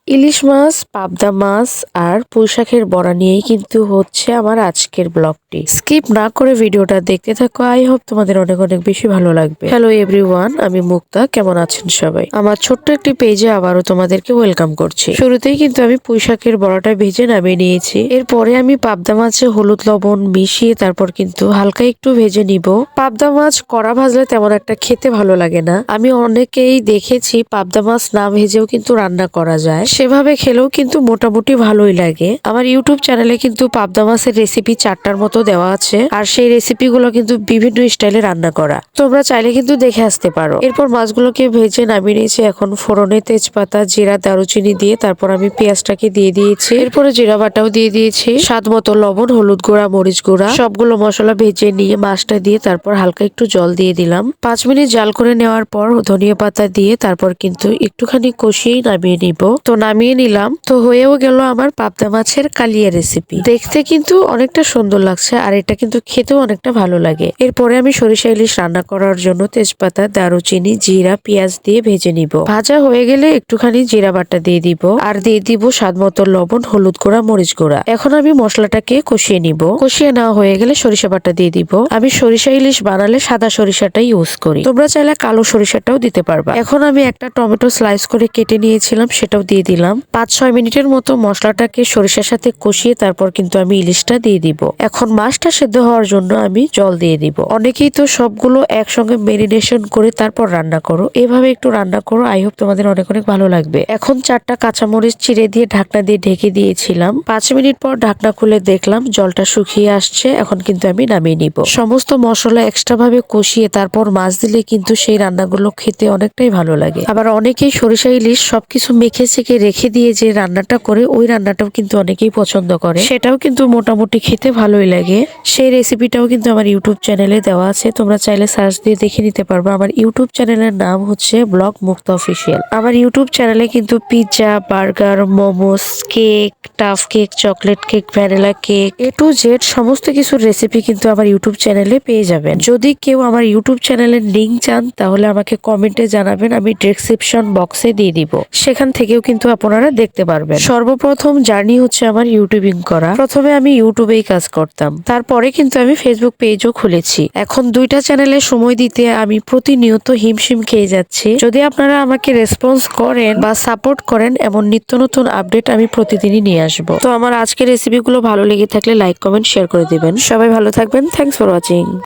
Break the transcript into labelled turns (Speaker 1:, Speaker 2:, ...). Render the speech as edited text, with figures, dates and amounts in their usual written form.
Speaker 1: ইলিশ মাছ, পাবদা মাছ আর পুঁইশাকের বড়া নিয়েই কিন্তু হচ্ছে আমার আজকের ব্লগটি। স্কিপ না করে ভিডিওটা দেখতে থাকো। আই হোপ তোমাদের অনেক অনেক বেশি ভালো লাগবে। হ্যালো এভরিওয়ান, আমি মুক্তা। কেমন আছেন সবাই? আমার ছোট্ট একটি পেজে আবারও তোমাদেরকে ওয়েলকাম করছি। শুরুতেই কিন্তু আমি পুঁইশাকের বড়াটা ভেজে নামিয়ে নিয়েছি। এরপরে আমি পাবদা মাছে হলুদ লবণ মিশিয়ে তারপর কিন্তু হালকা একটু ভেজে নিব। পাবদা মাছ কড়া ভাজলে তেমন একটা খেতে ভালো লাগে না। আমি অনেকেই দেখেছি পাবদা মাছ না ভেজেও কিন্তু রান্না করা যায়, সেভাবে খেলেও কিন্তু মোটামুটি ভালোই লাগে। আমার ইউটিউব চ্যানেলে কিন্তু পাবদা মাছের রেসিপি 4টার মতো দেওয়া আছে, আর সেই রেসিপিগুলো কিন্তু বিভিন্ন স্টাইলে রান্না করা, তোমরা চাইলে কিন্তু দেখে আসতে পারো। এরপর মাছগুলোকে ভেজে নামিয়ে নিয়েছি। এখন ফোড়নে তেজপাতা, জিরা, দারুচিনি দিয়ে তারপর আমি পেঁয়াজটাকে দিয়ে দিয়েছি। এরপরে জিরা বাটাও দিয়ে দিয়েছি, স্বাদ মতো লবণ, হলুদ গুঁড়া, মরিচ গুঁড়া, সবগুলো মশলা ভেজে নিয়ে মাছটা দিয়ে তারপর হালকা একটু জল দিয়ে দিলাম। 5 মিনিট জাল করে নেওয়ার পর ধনিয়া পাতা দিয়ে তারপর কিন্তু একটুখানি কষিয়েই নামিয়ে নিব। তো নামিয়ে নিলাম। তো হয়েও গেল আমার পাবদা মাছের কালিয়া রেসিপি। দেখতে কিন্তু অনেকটা সুন্দর লাগছে, আর এটা কিন্তু খেতেও অনেকটা ভালো লাগে। এরপরে আমি সরিষা ইলিশ রান্না করার জন্য তেজপাতা, দারুচিনি, জিরা, পেঁয়াজ দিয়ে ভেজে নিব। ভাজা হয়ে গেলে একটুখানি জিরা বাটা দিয়ে দিব, আর দিয়ে দিব স্বাদ মতো লবণ, হলুদ গুঁড়া, মরিচ গুঁড়া। এখন আমি মশলাটাকে কষিয়ে নিব। কষিয়ে নেওয়া হয়ে গেলে সরিষা বাটা দিয়ে দিব। আমি সরিষা ইলিশ বানালে সাদা সরিষাটাই ইউজ করি, তোমরা চাইলে কালো সরিষাটাও দিতে পারবা। এখন আমি একটা টমেটো স্লাইস করে কেটে নিয়েছিলাম, সেটাও দিয়ে দিলাম। 5-6 মিনিটের মতো মশলাটাকে সরিষার সাথে কষিয়ে তারপর কিন্তু আমি ইলিশটা দিয়ে দিব। এখন মাছটা সেদ্ধ হওয়ার জন্য আমি জল দিয়ে দিব। অনেকেই তো সবগুলো একসঙ্গে মেরিনেশন করে তারপর রান্না করো, এভাবে একটু রান্না করো। আই হোপ তোমাদের অনেক অনেক ভালো লাগবে। এখন 4টা কাঁচামরিচ চিড়ে দিয়ে ঢাকনা দিয়ে ঢেকে দিয়েছিলাম। 5 মিনিট পর ঢাকনা খুলে দেখলাম জলটা শুকিয়ে আসছে। এখন কিন্তু আমি নামিয়ে নিব। সমস্ত মশলা এক্সট্রা ভাবে কষিয়ে তারপর মাছ দিলে কিন্তু সেই রান্নাগুলো খেতে অনেকটাই ভালো লাগে। আবার অনেকেই সরিষা ইলিশ সবকিছু মেখে চেখে রেখে দিয়ে যে রান্নাটা করে, ওই রান্নাটাও কিন্তু অনেকেই পছন্দ করে, সেটাও কিন্তু মোটামুটি খেতে ভালোই লাগে। সেই রেসিপিটাও কিন্তু আমার ইউটিউব চ্যানেলে দেওয়া আছে, তোমরা চাইলে সার্চ দিয়ে দেখে নিতে পারবে। আমার ইউটিউব চ্যানেলের নাম হচ্ছে ব্লগ মুক্তা অফিসিয়াল। আমার ইউটিউব চ্যানেলে কিন্তু pizza, burger, momos, cake, tough cake, chocolate cake, vanilla cake, A to Z সমস্ত কিছুর রেসিপি কিন্তু আমার ইউটিউব চ্যানেলে পেয়ে যাবেন। যদি কেউ আমার ইউটিউব চ্যানেলের লিংক চান তাহলে আমাকে কমেন্টে জানাবেন, আমি ডেসক্রিপশন বক্সে দিয়ে দিব, সেখান থেকেও কিন্তু আপনারা দেখতে পারবেন। সর্বপ্রথম জার্নি হচ্ছে আমার ইউটিউবিং করা। প্রথমে আমি ইউটিউবেই কাজ করতাম, তারপরে কিন্তু আমি ফেসবুক পেজও খুলেছি। এখন 2টা চ্যানেলে সময় দিতে আমি প্রতিনিয়ত হিমশিম খেয়ে যাচ্ছি। যদি আপনারা আমাকে রেসপন্স করেন বা সাপোর্ট করেন, এমন নিত্য নতুন আপডেট আমি প্রতিদিনই নিয়ে আসবো। তো আমার আজকের রেসিপিগুলো ভালো লেগে থাকলে লাইক, কমেন্ট, শেয়ার করে দিবেন। সবাই ভালো থাকবেন। Thanks for watching.